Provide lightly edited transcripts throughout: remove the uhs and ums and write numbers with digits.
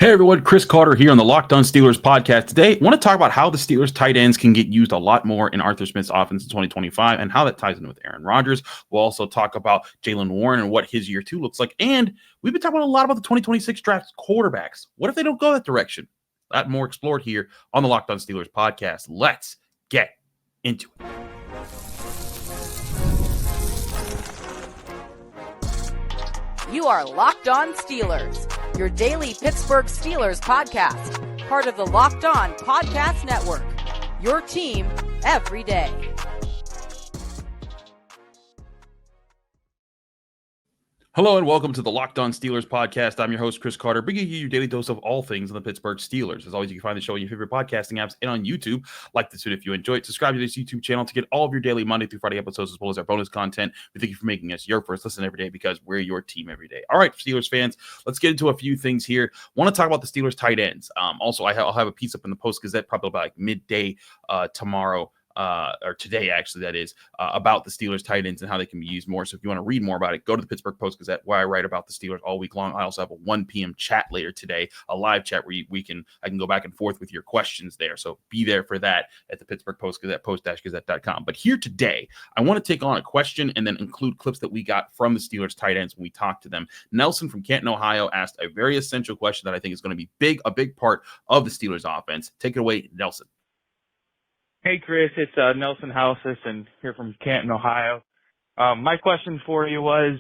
Hey everyone, Chris Carter here on the Locked On Steelers podcast. Today, I want to talk about how the Steelers tight ends can get used a lot more in Arthur Smith's offense in 2025 and how that ties in with Aaron Rodgers. We'll also talk about Jaylen Warren and what his year two looks like. And we've been talking a lot about the 2026 draft quarterbacks. What if they don't go that direction? That more explored here on the Locked On Steelers podcast. Let's get into it. You are Locked On Steelers, your daily Pittsburgh Steelers podcast, part of the Locked On Podcast Network, your team every day. Hello and welcome to the Locked On Steelers podcast. I'm your host, Chris Carter, bringing you your daily dose of all things on the Pittsburgh Steelers. As always, you can find the show on your favorite podcasting apps and on YouTube. Like this video if you enjoy it. Subscribe to this YouTube channel to get all of your daily Monday through Friday episodes as well as our bonus content. We thank you for making us your first listen every day because we're your team every day. All right, Steelers fans, let's get into a few things here. Want to talk about the Steelers tight ends. Also, I'll have a piece up in the Post-Gazette probably about like midday tomorrow. Or today, actually, that is, about the Steelers tight ends and how they can be used more. So if you want to read more about it, go to the Pittsburgh Post-Gazette where I write about the Steelers all week long. I also have a 1 p.m. chat later today, a live chat where I can go back and forth with your questions there. So be there for that at the Pittsburgh Post-Gazette, post-gazette.com. But here today, I want to take on a question and then include clips that we got from the Steelers tight ends when we talked to them. Nelson from Canton, Ohio asked a very essential question that I think is going to be a big part of the Steelers offense. Take it away, Nelson. Hey, Chris, it's Nelson Houses and here from Canton, Ohio. My question for you was,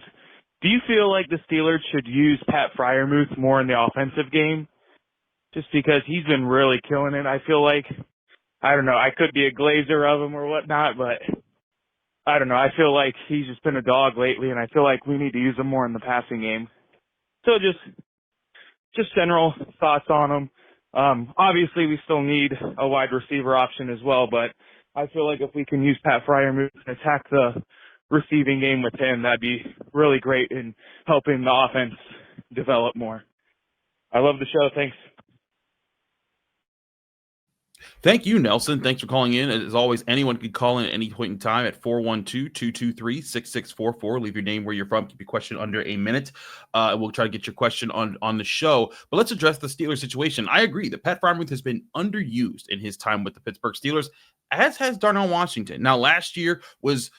do you feel like the Steelers should use Pat Freiermuth more in the offensive game? Just because he's been really killing it. I feel like, I don't know, I could be a glazer of him or whatnot, but I don't know. I feel like he's just been a dog lately, and I feel like we need to use him more in the passing game. So just general thoughts on him. Obviously, we still need a wide receiver option as well, but I feel like if we can use Pat Freiermuth and attack the receiving game with him, that'd be really great in helping the offense develop more. I love the show. Thanks. Thank you, Nelson. Thanks for calling in. As always, anyone can call in at any point in time at 412-223-6644. Leave your name, where you're from. Keep your question under a minute. We'll try to get your question on the show. But let's address the Steelers situation. I agree that Pat Freiermuth has been underused in his time with the Pittsburgh Steelers, as has Darnell Washington. Now, last year was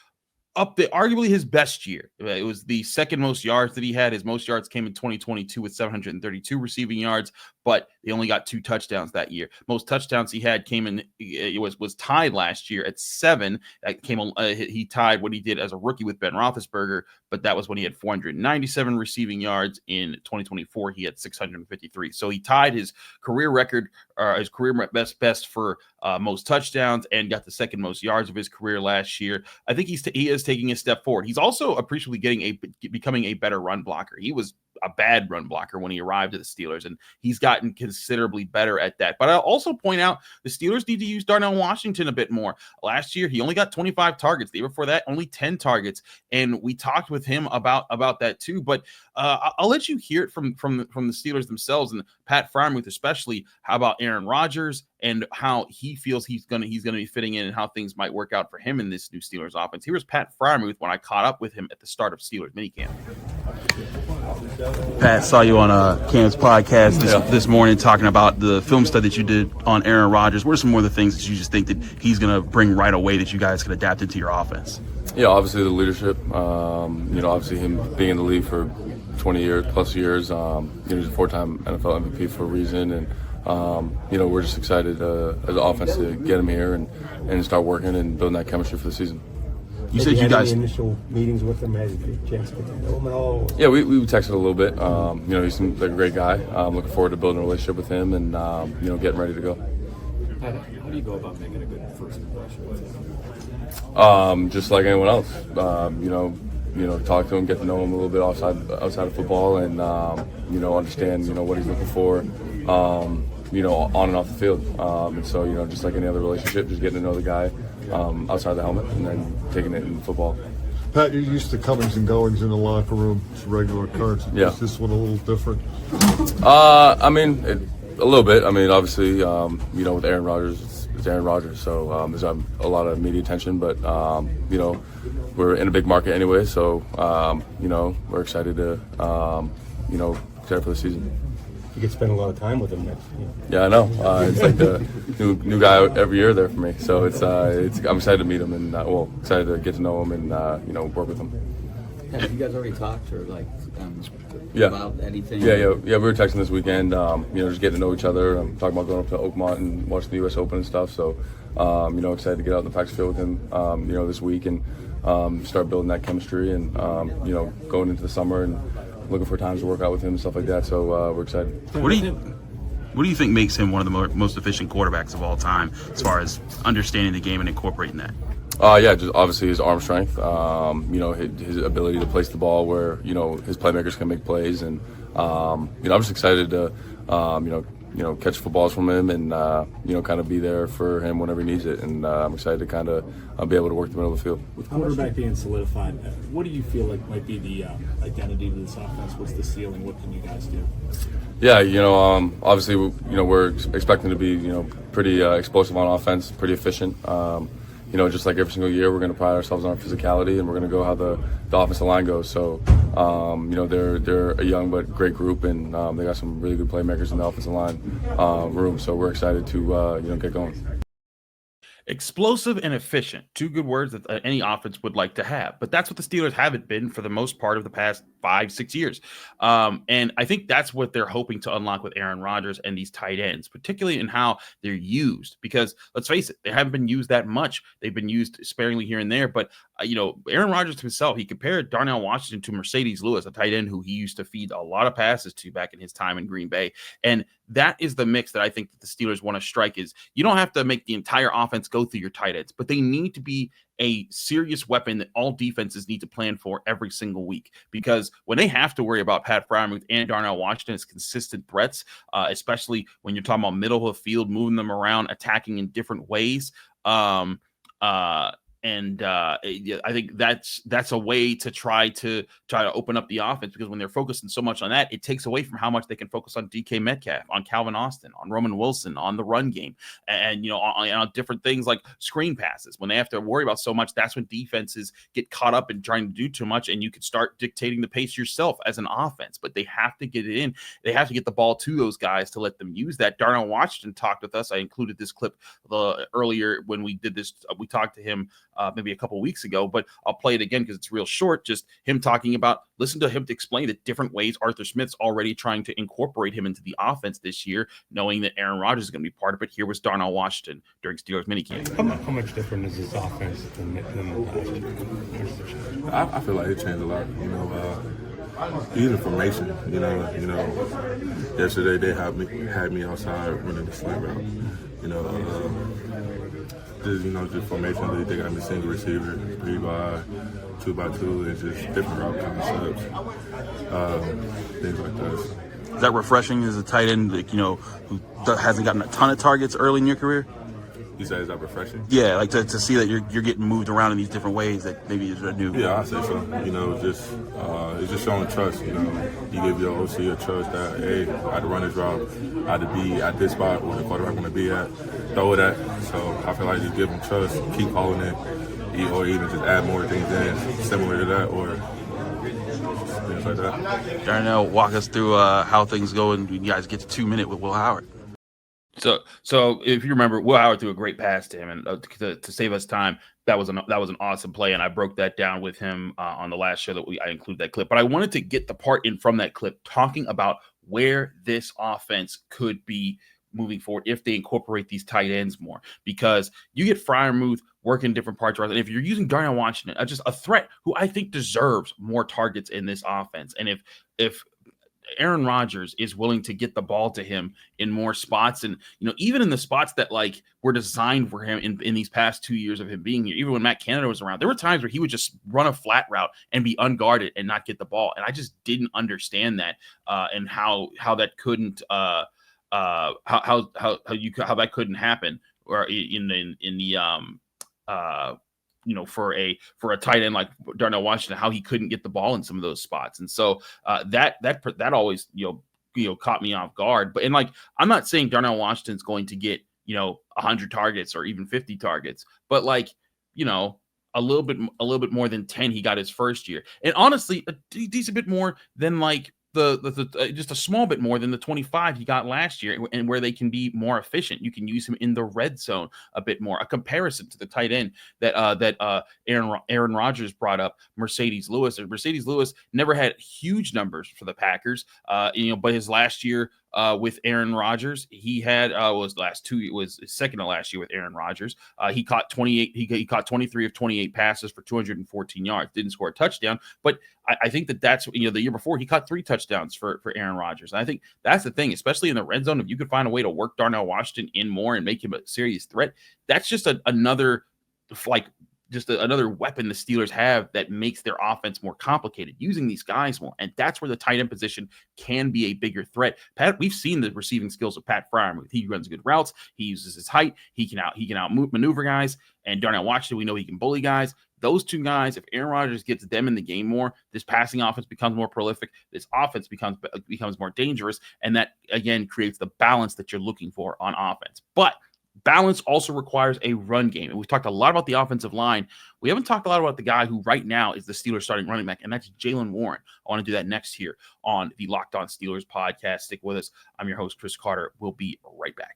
up there, arguably his best year. It was the second most yards that he had. His most yards came in 2022 with 732 receiving yards, but they only got 2 touchdowns that year. Most touchdowns he had came in, it was tied last year at 7. That he tied what he did as a rookie with Ben Roethlisberger, but that was when he had 497 receiving yards. In 2024, he had 653. So he tied his career record, his career best for most touchdowns, and got the second most yards of his career last year. I think he is taking a step forward. He's also appreciably becoming a better run blocker. He was a bad run blocker when he arrived at the Steelers, and he's gotten considerably better at that. But I'll also point out the Steelers need to use Darnell Washington a bit more. Last year, he only got 25 targets. The year before that, only 10 targets, and we talked with him about that too. But I'll let you hear it from the Steelers themselves and Pat Freiermuth especially. How about Aaron Rodgers and how he feels he's gonna be fitting in and how things might work out for him in this new Steelers offense. Here was Pat Freiermuth when I caught up with him at the start of Steelers minicamp. Pat, saw you on Cam's podcast this morning talking about the film study that you did on Aaron Rodgers. What are some more of the things that you just think that he's going to bring right away that you guys can adapt into your offense? Yeah, obviously the leadership. Obviously him being in the league for 20 years plus years. He's a 4-time NFL MVP for a reason, and we're just excited as an offense to get him here and start working and building that chemistry for the season. You said you guys had initial meetings with him. Had a chance to get to know him at all? Yeah, we texted a little bit. He seems like a great guy. I'm looking forward to building a relationship with him and getting ready to go. How do you go about making a good first impression with him? Just like anyone else. Talk to him, get to know him a little bit outside of football, and understand what he's looking for. On and off the field. And so, just like any other relationship, just getting to know the guy outside the helmet and then taking it in football. Pat, you're used to comings and goings in the locker room. It's a regular occurrence. Yeah. Is this one a little different? A little bit. Obviously, with Aaron Rodgers, it's Aaron Rodgers. So there's a lot of media attention, but, we're in a big market anyway. So, we're excited to, excited for the season. You could spend a lot of time with him next year. Yeah, I know. It's like the new guy every year there for me. So I'm excited to meet him and excited to get to know him and work with him. Have you guys already talked or Yeah. about anything? Yeah. We were texting this weekend. Just getting to know each other. Talking about going up to Oakmont and watching the U.S. Open and stuff. So, excited to get out in the practice field with him. This week and start building that chemistry and going into the summer and looking for times to work out with him and stuff like that. So we're excited. What do you think makes him one of the most efficient quarterbacks of all time as far as understanding the game and incorporating that? Just obviously his arm strength, his ability to place the ball where, his playmakers can make plays. And, I'm just excited to, catch footballs from him and, kind of be there for him whenever he needs it. And I'm excited to kind of be able to work the middle of the field. With quarterback being solidified, what do you feel like might be the identity of this offense? What's the ceiling? What can you guys do? Yeah, obviously, we're expecting to be, pretty explosive on offense, pretty efficient. Just like every single year, we're going to pride ourselves on our physicality, and we're going to go how the offensive line goes. So, they're a young but great group, and they got some really good playmakers in the offensive line room. So we're excited to get going. Explosive and efficient, two good words that any offense would like to have. But that's what the Steelers haven't been for the most part of the past 5-6 years. And I think that's what they're hoping to unlock with Aaron Rodgers and these tight ends, particularly in how they're used. Because let's face it, they haven't been used that much. They've been used sparingly here and there. But, Aaron Rodgers himself, he compared Darnell Washington to Mercedes Lewis, a tight end who he used to feed a lot of passes to back in his time in Green Bay. And that is the mix that I think that the Steelers want to strike is you don't have to make the entire offense go through your tight ends, but they need to be a serious weapon that all defenses need to plan for every single week. Because when they have to worry about Pat Freiermuth and Darnell Washington as consistent threats, especially when you're talking about middle of the field, moving them around, attacking in different ways, I think that's a way to try to open up the offense, because when they're focusing so much on that, it takes away from how much they can focus on DK Metcalf, on Calvin Austin, on Roman Wilson, on the run game, and on different things like screen passes. When they have to worry about so much, that's when defenses get caught up in trying to do too much, and you can start dictating the pace yourself as an offense. But they have to get it in. They have to get the ball to those guys to let them use that. Darnell Washington talked with us. I included this clip earlier when we did this. We talked to him maybe a couple weeks ago, but I'll play it again because it's real short. Just him talking about, listen to him to explain the different ways Arthur Smith's already trying to incorporate him into the offense this year, knowing that Aaron Rodgers is going to be part of it. Here was Darnell Washington during Steelers minicamp. How much different is this offense than the I feel like it changed a lot. Even formation. Yesterday they had me outside running the slant route. Just formation. They got me single receiver, 3-by, 2-by-2, and just different route concepts, things like that. Is that refreshing as a tight end, who hasn't gotten a ton of targets early in your career? You say, is that refreshing? Yeah, like to see that you're getting moved around in these different ways that maybe is new. Yeah, I say so. It's just showing trust. You give your OC a trust that, hey, I had to run this route, I had to be at this spot where the quarterback want to be at, throw it at. So I feel like just give them trust, keep calling it, or even just add more things in similar to that, or things like that. Darnell, walk us through how things go, and you guys get to 2 minute with Will Howard. So if you remember, Will Howard threw a great pass to him, and to save us time, that was an awesome play, and I broke that down with him on the last show that I included that clip. But I wanted to get the part in from that clip talking about where this offense could be moving forward if they incorporate these tight ends more, because you get Freiermuth working different parts, and if you're using Darnell Washington, just a threat who I think deserves more targets in this offense, and if Aaron Rodgers is willing to get the ball to him in more spots, and even in the spots that were designed for him in these past 2 years of him being here, even when Matt Canada was around, there were times where he would just run a flat route and be unguarded and not get the ball, and I just didn't understand that and how that couldn't how that couldn't happen, or in the for a tight end like Darnell Washington, how he couldn't get the ball in some of those spots. And so that always, caught me off guard. But I'm not saying Darnell Washington's going to get, 100 targets or even 50 targets, but a little bit more than 10 he got his first year. And honestly, a decent bit more than just a small bit more than the 25 he got last year, and where they can be more efficient. You can use him in the red zone a bit more. A comparison to the tight end that Aaron Rodgers brought up, Mercedes Lewis. Mercedes Lewis never had huge numbers for the Packers, but his last year with Aaron Rodgers, he had was his second to last year with Aaron Rodgers. He caught 28. He caught 23 of 28 passes for 214 yards. Didn't score a touchdown, but I think that's the year before he caught 3 touchdowns for Aaron Rodgers. And I think that's the thing, especially in the red zone. If you could find a way to work Darnell Washington in more and make him a serious threat, that's just another weapon the Steelers have that makes their offense more complicated, using these guys more. And that's where the tight end position can be a bigger threat. We've seen the receiving skills of Pat Freiermuth. He runs good routes. He uses his height. He can maneuver guys. And Darnell Washington, we know he can bully guys. Those two guys, if Aaron Rodgers gets them in the game more, this passing offense becomes more prolific. This offense becomes more dangerous. And that, again, creates the balance that you're looking for on offense. But balance also requires a run game. And we've talked a lot about the offensive line. We haven't talked a lot about the guy who right now is the Steelers starting running back, and that's Jaylen Warren. I want to do that next here on the Locked On Steelers podcast. Stick with us. I'm your host, Chris Carter. We'll be right back.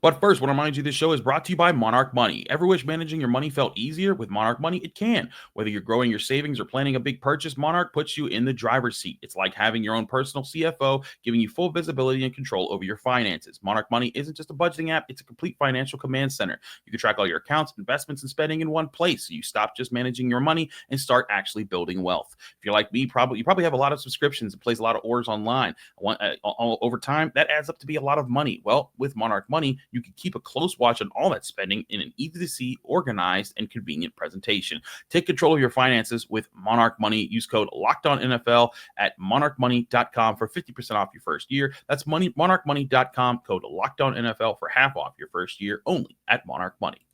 But first, I want to remind you this show is brought to you by Monarch Money. Ever wish managing your money felt easier? With Monarch Money, it can. Whether you're growing your savings or planning a big purchase, Monarch puts you in the driver's seat. It's like having your own personal CFO, giving you full visibility and control over your finances. Monarch Money isn't just a budgeting app, it's a complete financial command center. You can track all your accounts, investments, and spending in one place, so you stop just managing your money and start actually building wealth. If you're like me, you probably have a lot of subscriptions and place a lot of orders online. Over time, that adds up to be a lot of money. Well, with Monarch Money, you can keep a close watch on all that spending in an easy-to-see, organized, and convenient presentation. Take control of your finances with Monarch Money. Use code LOCKEDONNFL at monarchmoney.com for 50% off your first year. That's monarchmoney.com, code LOCKEDONNFL for half off your first year, only at Monarch Money.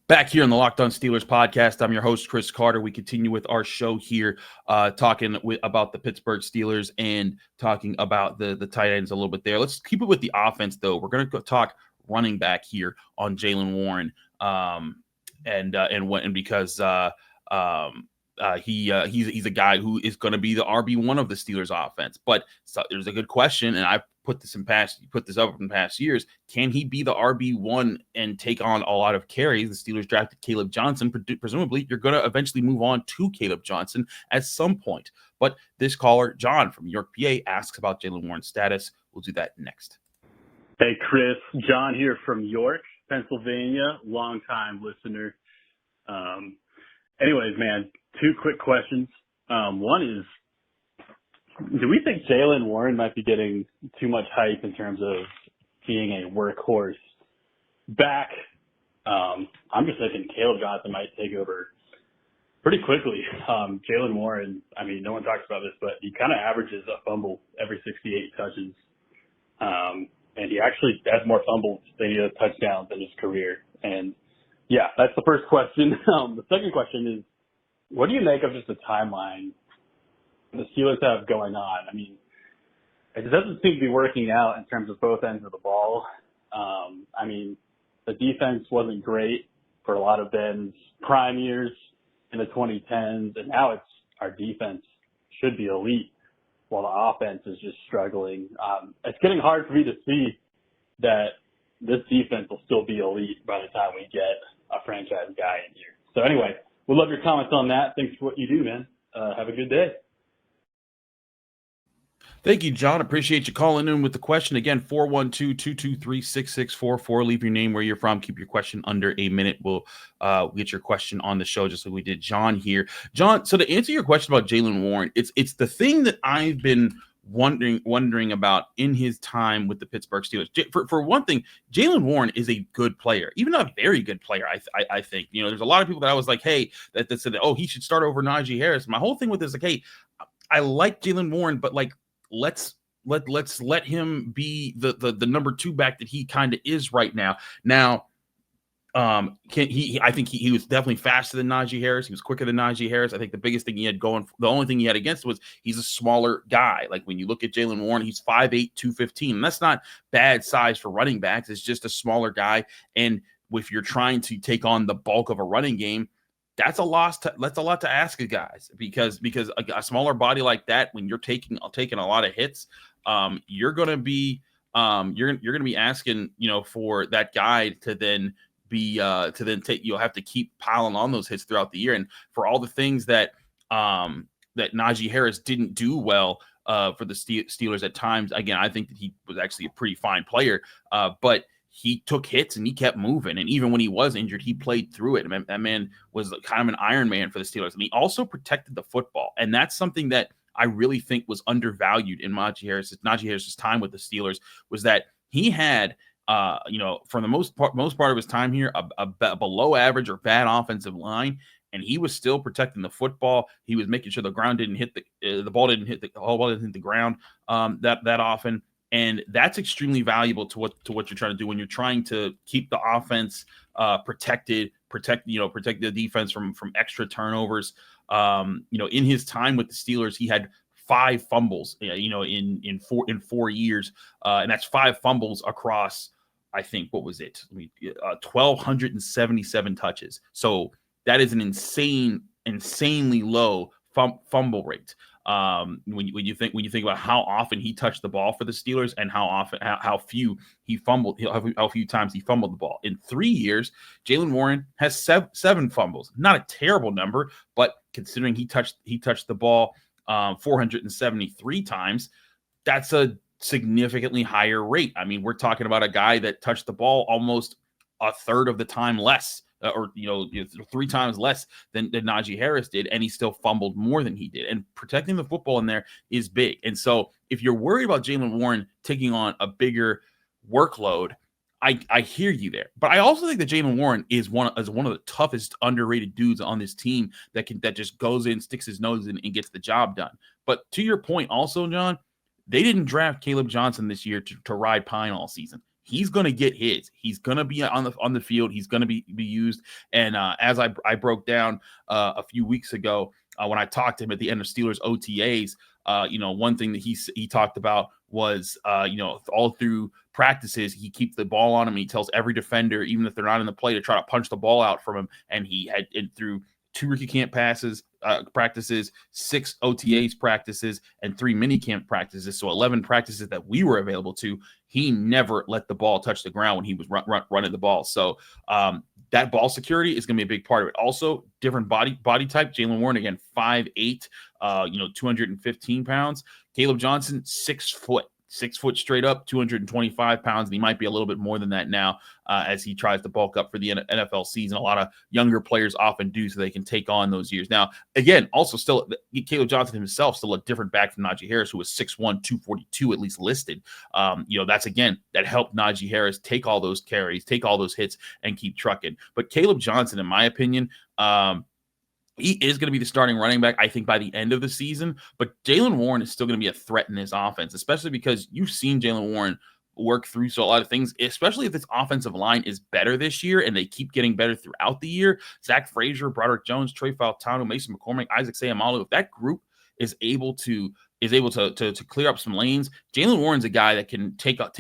Back here on the Locked On Steelers podcast, I'm your host, Chris Carter. We continue with our show here, talking about the Pittsburgh Steelers and talking about the tight ends a little bit there. Let's keep it with the offense, though. We're going to talk running back here on Jaylen Warren, because he's a guy who is going to be the RB1 of the Steelers offense. But there's a good question, and I put this up in past years. Can he be the RB1 and take on a lot of carries? The Steelers drafted Kaleb Johnson. Presumably, you're going to eventually move on to Kaleb Johnson at some point. But this caller, John from York, PA, asks about Jaylen Warren's status. We'll do that next. Hey, Chris. John here from York, Pennsylvania. Longtime listener. Anyways, man, 2 quick questions. One is, do we think Jaylen Warren might be getting too much hype in terms of being a workhorse back? I'm just thinking Kaleb Johnson might take over pretty quickly. Jaylen Warren, I mean, no one talks about this, but he kind of averages a fumble every 68 touches. And he actually has more fumbles than he does touchdowns in his career. And yeah, that's the first question. The second question is, what do you make of just the timeline the Steelers have going on? I mean, it doesn't seem to be working out in terms of both ends of the ball. I mean, the defense wasn't great for a lot of Ben's prime years in the 2010s, and now our defense should be elite while the offense is just struggling. It's getting hard for me to see that this defense will still be elite by the time we get a franchise guy in here. So anyway, we'd love your comments on that. Thanks for what you do, man. Have a good day. Thank you, John. Appreciate you calling in with the question. Again, 412-223-6644. Leave your name, where you're from. Keep your question under a minute. We'll get your question on the show, just like we did John here. John, so to answer your question about Jaylen Warren, it's the thing that I've been wondering about in his time with the Pittsburgh Steelers. For one thing, Jaylen Warren is a good player, even a very good player. I think, there's a lot of people that I was like, hey, that said, oh, he should start over Najee Harris. My whole thing with this is like, hey, I like Jaylen Warren, but like, let's let him be the number 2 back that he kind of is right now. Now, I think he was definitely faster than Najee Harris. He was quicker than Najee Harris. I think the biggest thing he had going, the only thing he had against was he's a smaller guy. Like when you look at Jaylen Warren, he's 5'8", 215. And that's not bad size for running backs. It's just a smaller guy. And if you're trying to take on the bulk of a running game, that's a lot to ask of guys because a smaller body like that, when you're taking a lot of hits, you're gonna be asking, for that guy to then you'll have to keep piling on those hits throughout the year. And for all the things that Najee Harris didn't do well for the Steelers at times, again, I think that he was actually a pretty fine player, but he took hits and he kept moving. And even when he was injured, he played through it. That man was kind of an Iron Man for the Steelers. And he also protected the football. And that's something that I really think was undervalued in Najee Harris's time with the Steelers, was that he had, for the most part of his time here, a below average or bad offensive line. And he was still protecting the football. He was making sure the ground didn't hit the ball didn't hit the ground that often. And that's extremely valuable to what you're trying to do when you're trying to keep the offense protect the defense from extra turnovers. In his time with the Steelers, he had 5 fumbles, in 4 years, and that's 5 fumbles across, I think, what was it? 1,277 touches. So that is an insanely low fumble rate. When you think about how often he touched the ball for the Steelers and how few times he fumbled the ball. In 3 years, Jaylen Warren has 7 fumbles. Not a terrible number, but considering he touched the ball 473 times, that's a significantly higher rate. I mean, we're talking about a guy that touched the ball almost a third of the time less. Or 3 times less than Najee Harris did, and he still fumbled more than he did. And protecting the football in there is big. And so if you're worried about Jaylen Warren taking on a bigger workload, I hear you there. But I also think that Jaylen Warren is one of the toughest underrated dudes on this team that just goes in, sticks his nose in, and gets the job done. But to your point also, John, they didn't draft Kaleb Johnson this year to ride pine all season. He's going to get his. He's going to be on the field. He's going to be used. And as I broke down a few weeks ago when I talked to him at the end of Steelers OTAs, one thing that he talked about was, all through practices, he keeps the ball on him. And he tells every defender, even if they're not in the play, to try to punch the ball out from him. And he had through 2 rookie camp practices, 6 OTAs practices, and 3 mini camp practices. So 11 practices that we were available to. He never let the ball touch the ground when he was running the ball. So that ball security is going to be a big part of it. Also, different body type. Jaylen Warren, again, 5'8", 215 pounds. Kaleb Johnson, 6 foot. 6 foot straight up, 225 pounds. And he might be a little bit more than that now as he tries to bulk up for the NFL season. A lot of younger players often do so they can take on those years. Now, again, also still, Kaleb Johnson himself, still a different back from Najee Harris, who was 6'1", 242 at least listed. That's, again, that helped Najee Harris take all those carries, take all those hits, and keep trucking. But Kaleb Johnson, in my opinion, he is going to be the starting running back, I think, by the end of the season. But Jaylen Warren is still going to be a threat in this offense, especially because you've seen Jaylen Warren work through a lot of things, especially if this offensive line is better this year and they keep getting better throughout the year. Zach Frazier, Broderick Jones, Trey Faltano, Mason McCormick, Isaac Seumalo, if that group is able to clear up some lanes, Jaylen Warren's a guy that can take a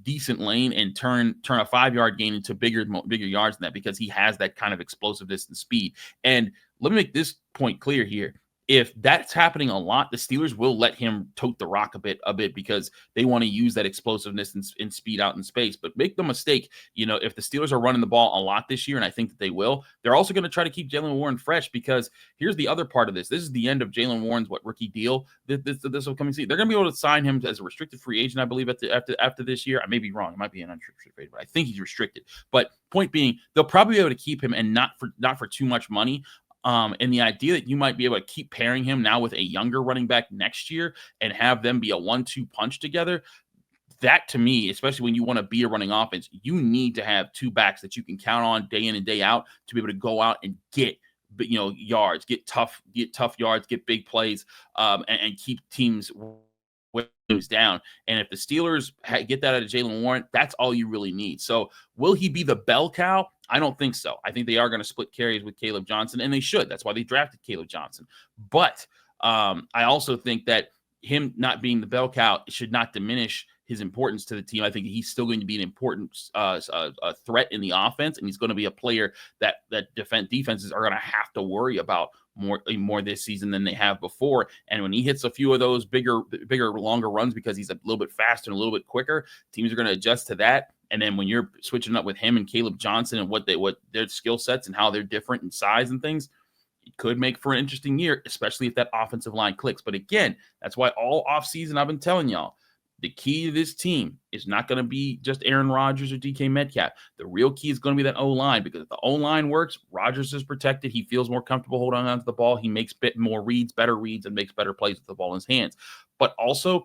decent lane and turn a 5-yard gain into bigger yards than that, because he has that kind of explosiveness and speed. And let me make this point clear here. If that's happening a lot, the Steelers will let him tote the rock a bit because they want to use that explosiveness and speed out in space. But make no mistake, if the Steelers are running the ball a lot this year, and I think that they will, they're also going to try to keep Jaylen Warren fresh, because here's the other part of this. This is the end of Jaylen Warren's rookie deal this upcoming season. They're going to be able to sign him as a restricted free agent, I believe, after this year. I may be wrong. It might be an unrestricted free agent, but I think he's restricted. But point being, they'll probably be able to keep him, and not for too much money. And the idea that you might be able to keep pairing him now with a younger running back next year and have them be a 1-2 punch together, that to me, especially when you want to be a running offense, you need to have 2 backs that you can count on day in and day out to be able to go out and get yards, get tough yards, get big plays, and keep teams was down. And if the Steelers get that out of Jaylen Warren, that's all you really need. So will he be the bell cow? I don't think so. I think they are going to split carries with Kaleb Johnson, and they should. That's why they drafted Kaleb Johnson. But I also think that him not being the bell cow should not diminish his importance to the team. I think he's still going to be an important threat in the offense, and he's going to be a player that defenses are going to have to worry about more this season than they have before. And when he hits a few of those bigger, longer runs because he's a little bit faster and a little bit quicker, teams are going to adjust to that. And then when you're switching up with him and Kaleb Johnson and what their skill sets and how they're different in size and things, it could make for an interesting year, especially if that offensive line clicks. But again, that's why all offseason I've been telling y'all, the key to this team is not going to be just Aaron Rodgers or DK Metcalf. The real key is going to be that O-line, because if the O-line works, Rodgers is protected. He feels more comfortable holding on to the ball. He makes better reads, and makes better plays with the ball in his hands. But also,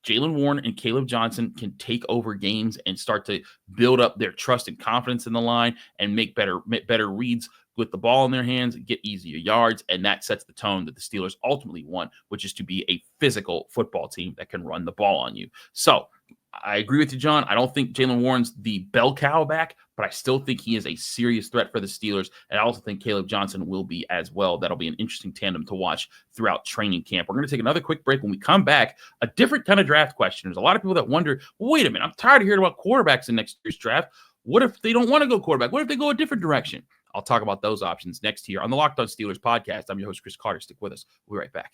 Jaylen Warren and Kaleb Johnson can take over games and start to build up their trust and confidence in the line and make better reads with the ball in their hands, get easier yards, and that sets the tone that the Steelers ultimately want, which is to be a physical football team that can run the ball on you. So I agree with you, John. I don't think Jaylen Warren's the bell cow back, but I still think he is a serious threat for the Steelers, and I also think Kaleb Johnson will be as well. That'll be an interesting tandem to watch throughout training camp. We're going to take another quick break. When we come back, a different kind of draft question. There's a lot of people that wonder, wait a minute, I'm tired of hearing about quarterbacks in next year's draft. What if they don't want to go quarterback? What if they go a different direction? I'll talk about those options next here on the Locked On Steelers podcast. I'm your host, Chris Carter. Stick with us. We'll be right back.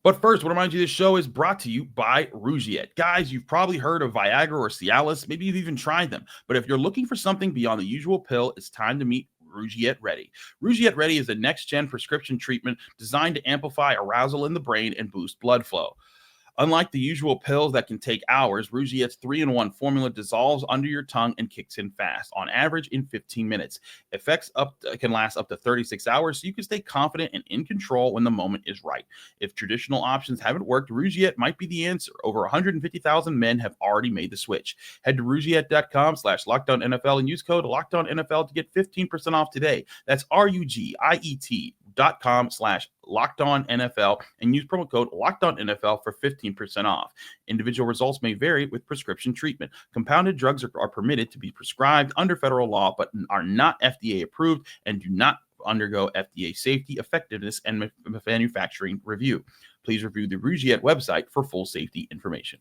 But first, I want to remind you this show is brought to you by Rugiet. Guys, you've probably heard of Viagra or Cialis. Maybe you've even tried them. But if you're looking for something beyond the usual pill, it's time to meet Rugiet Ready. Rugiet Ready is a next-gen prescription treatment designed to amplify arousal in the brain and boost blood flow. Unlike the usual pills that can take hours, Rugiet's 3-in-1 formula dissolves under your tongue and kicks in fast, on average in 15 minutes. Effects can last up to 36 hours, so you can stay confident and in control when the moment is right. If traditional options haven't worked, Rugiet might be the answer. Over 150,000 men have already made the switch. Head to Rugiet.com/LockedOnNFL and use code LockedOnNFL to get 15% off today. That's RUGIET.com/LockedOnNFL and use promo code LockedOnNFL for 15% off. Individual results may vary with prescription treatment. Compounded drugs are permitted to be prescribed under federal law, but are not FDA approved and do not undergo FDA safety, effectiveness, and manufacturing review. Please review the Rugiet website for full safety information.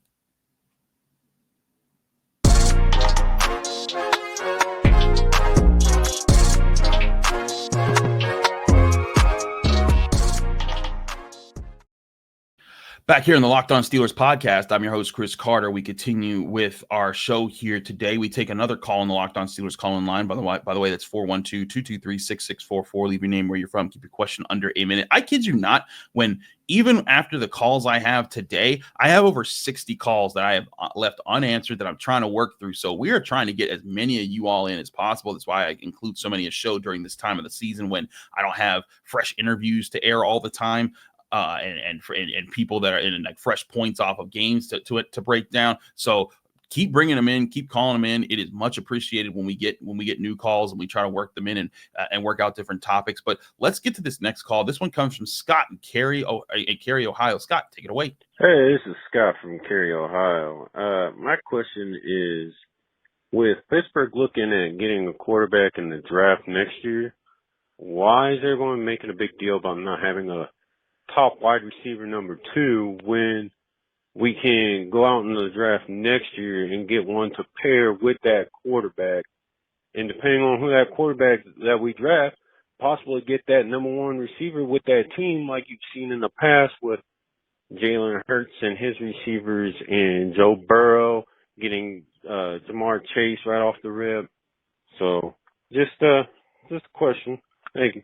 Back here in the Locked On Steelers podcast, I'm your host, Chris Carter. We continue with our show here today. We take another call in the Locked On Steelers call-in line. By the way, that's 412-223-6644. Leave your name, where you're from. Keep your question under a minute. I kid you not, when even after the calls I have today, I have over 60 calls that I have left unanswered that I'm trying to work through. So we are trying to get as many of you all in as possible. That's why I include so many a show during this time of the season when I don't have fresh interviews to air all the time. And people that are in like fresh points off of games to break down. So keep bringing them in, keep calling them in. It is much appreciated when we get new calls and we try to work them in and work out different topics. But let's get to this next call. This one comes from Scott in Cary, Ohio. Scott, take it away. Hey, this is Scott from Cary, Ohio. My question is, with Pittsburgh looking at getting a quarterback in the draft next year, why is everyone making a big deal about not having a top wide receiver number 2 when we can go out in the draft next year and get one to pair with that quarterback? And depending on who that quarterback that we draft, possibly get that number 1 receiver with that team, like you've seen in the past with Jalen Hurts and his receivers and Joe Burrow getting Jamar Chase right off the rip. So just a question. Thank you.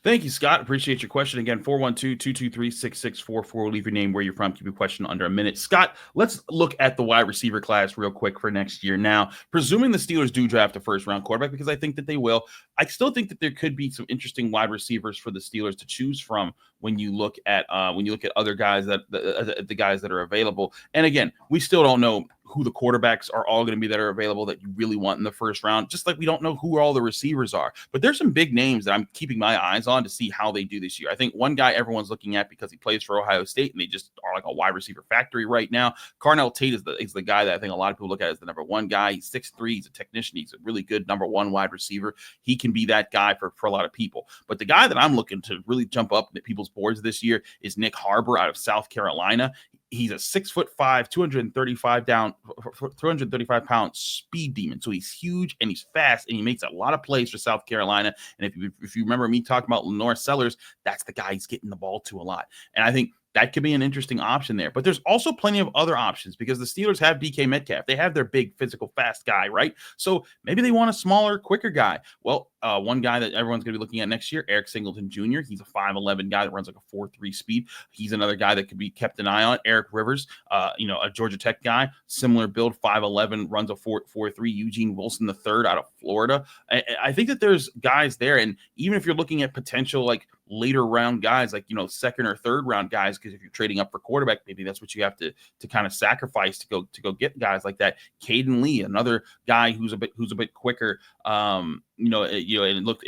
Thank you, Scott. Appreciate your question. Again, 412-223-6644. Leave your name, where you're from. Keep your question under a minute. Scott, let's look at the wide receiver class real quick for next year. Now, presuming the Steelers do draft a first-round quarterback, because I think that they will, I still think that there could be some interesting wide receivers for the Steelers to choose from when you look at other guys, the guys that are available. And again, we still don't know who the quarterbacks are all going to be that are available that you really want in the first round, just like we don't know who all the receivers are. But there's some big names that I'm keeping my eyes on to see how they do this year. I think one guy everyone's looking at because he plays for Ohio State and they just are like a wide receiver factory right now. Carnell Tate is the guy that I think a lot of people look at as the number one guy. He's 6'3", he's a technician, he's a really good number one wide receiver. He can be that guy for a lot of people. But the guy that I'm looking to really jump up at people's boards this year is Nick Harbor out of South Carolina. He's a 6'5", 235-pound speed demon. So he's huge and he's fast and he makes a lot of plays for South Carolina. And if you remember me talking about Lenore Sellers, that's the guy he's getting the ball to a lot. And I think that could be an interesting option there. But there's also plenty of other options because the Steelers have DK Metcalf. They have their big, physical, fast guy, right? So maybe they want a smaller, quicker guy. Well, one guy that everyone's going to be looking at next year, Eric Singleton Jr. He's a 5'11" guy that runs like a 4.3 speed. He's another guy that could be kept an eye on. Eric Rivers, a Georgia Tech guy, similar build, 5'11", runs a 4.3. Eugene Wilson III out of Florida. I think that there's guys there, and even if you're looking at potential like later round guys, like second or third round guys, because if you're trading up for quarterback, maybe that's what you have to kind of sacrifice to go get guys like that. Caden Lee, another guy who's a bit quicker. And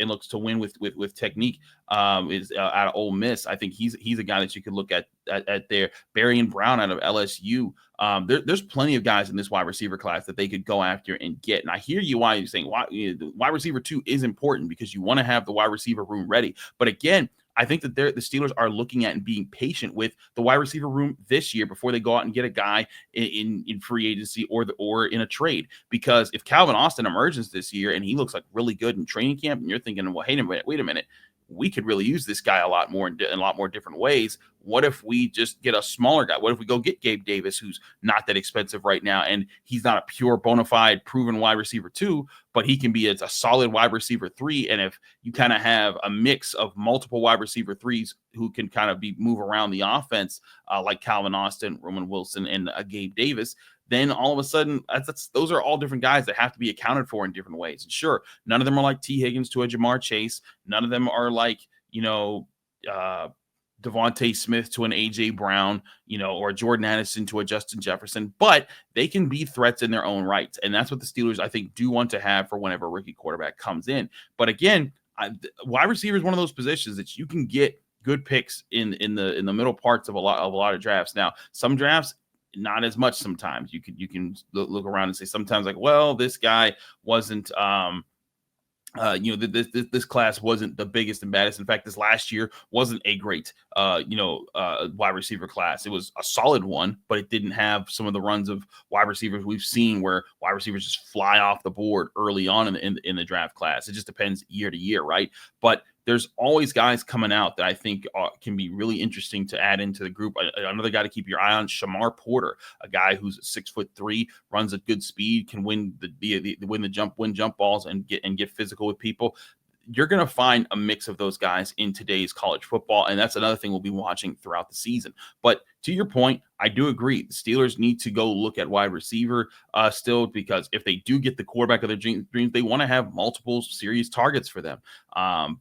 looks to win with technique. Is out of Ole Miss. I think he's a guy that you could look at there. Barrion Brown out of LSU. There's plenty of guys in this wide receiver class that they could go after and get. And I hear you why you're saying wide receiver 2 is important because you want to have the wide receiver room ready. But again, I think that the Steelers are looking at and being patient with the wide receiver room this year before they go out and get a guy in free agency or in a trade. Because if Calvin Austin emerges this year and he looks like really good in training camp, and you're thinking, well, wait a minute, we could really use this guy a lot more in a lot more different ways. What if we just get a smaller guy? What if we go get Gabe Davis, who's not that expensive right now, and he's not a pure bona fide proven wide receiver 2, but he can be a solid wide receiver 3. And if you kind of have a mix of multiple wide receiver 3s who can kind of move around the offense, like Calvin Austin, Roman Wilson, and Gabe Davis, then all of a sudden, those are all different guys that have to be accounted for in different ways. And sure, none of them are like T. Higgins to a Jamar Chase. None of them are like, Devontae Smith to an A.J. Brown, or Jordan Addison to a Justin Jefferson. But they can be threats in their own rights. And that's what the Steelers, I think, do want to have for whenever a rookie quarterback comes in. But again, wide receiver is one of those positions that you can get good picks in the middle parts of a lot of drafts. Now, some drafts, not as much sometimes. You can look around and say sometimes like, well, this guy wasn't this class wasn't the biggest and baddest. In fact, this last year wasn't a great wide receiver class. It was a solid one, but it didn't have some of the runs of wide receivers we've seen where wide receivers just fly off the board early on in the draft class. It just depends year to year, right? But there's always guys coming out that I think can be really interesting to add into the group. Another guy to keep your eye on, Shamar Porter, a guy who's 6'3", runs at good speed, can win win jump balls and get physical with people. You're going to find a mix of those guys in today's college football, and that's another thing we'll be watching throughout the season. But to your point, I do agree. The Steelers need to go look at wide receiver still, because if they do get the quarterback of their dreams, they want to have multiple serious targets for them.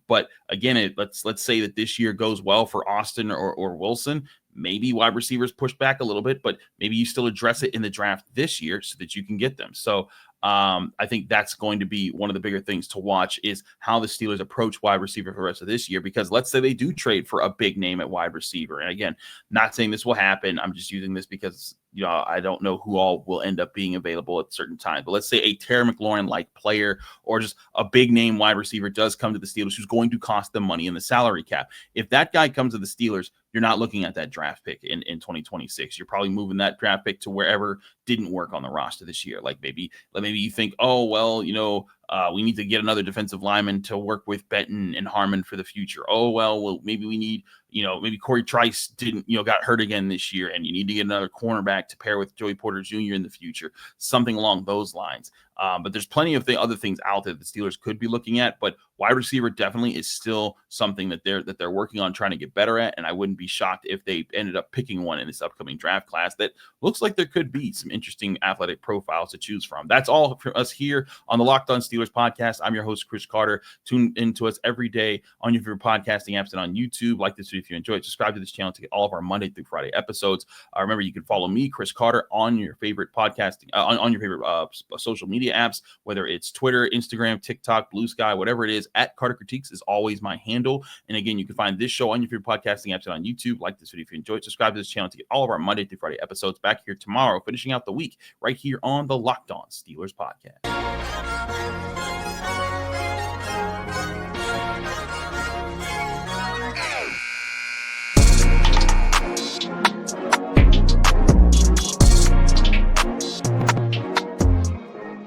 But again, let's say that this year goes well for Austin or Wilson. Maybe wide receivers push back a little bit, but maybe you still address it in the draft this year so that you can get them. So I think that's going to be one of the bigger things to watch, is how the Steelers approach wide receiver for the rest of this year, because let's say they do trade for a big name at wide receiver. And again, not saying this will happen. I'm just using this because I don't know who all will end up being available at certain times. But let's say a Terry McLaurin-like player or just a big name wide receiver does come to the Steelers who's going to cost them money in the salary cap. If that guy comes to the Steelers, you're not looking at that draft pick in 2026. You're probably moving that draft pick to wherever didn't work on the roster this year. Like maybe you think, oh, well, we need to get another defensive lineman to work with Benton and Harmon for the future. Oh, well, maybe we need, maybe Corey Trice got hurt again this year, and you need to get another cornerback to pair with Joey Porter Jr. in the future, something along those lines. But there's plenty of other things out there that the Steelers could be looking at. But wide receiver definitely is still something that they're working on trying to get better at. And I wouldn't be shocked if they ended up picking one in this upcoming draft class that looks like there could be some interesting athletic profiles to choose from. That's all for us here on the Locked On Steelers podcast. I'm your host, Chris Carter. Tune into us every day on your favorite podcasting apps and on YouTube. Like this video if you enjoy it. Subscribe to this channel to get all of our Monday through Friday episodes. Remember, you can follow me, Chris Carter, on your favorite podcasting, on your favorite social media apps, whether it's Twitter, Instagram, TikTok, Blue Sky, whatever it is. At Carter Critiques is always my handle. And again, you can find this show on your favorite podcasting apps and on YouTube. Like this video if you enjoy it. Subscribe to this channel to get all of our Monday through Friday episodes. Back here tomorrow, finishing out the week right here on the Locked On Steelers podcast.